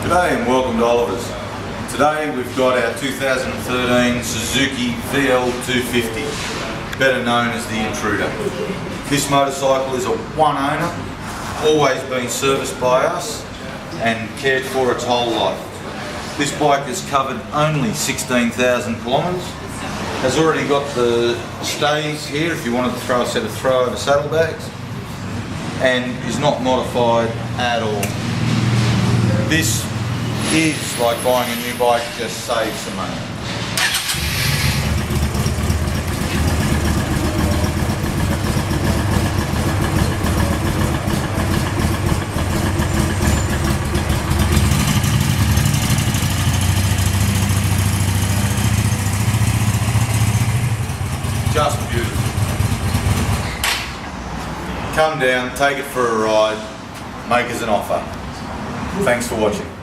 G'day and welcome to Oliver's. Today we've got our 2013 Suzuki VL250, better known as the Intruder. This motorcycle is a one owner, always been serviced by us and cared for its whole life. This bike has covered only 16,000 kilometres, has already got the stays here if you wanted to throw a set of throwover saddlebags, and is not modified at all. This is like buying a new bike, just save some money. Just beautiful. Come down, take it for a ride, make us an offer. Thanks for watching.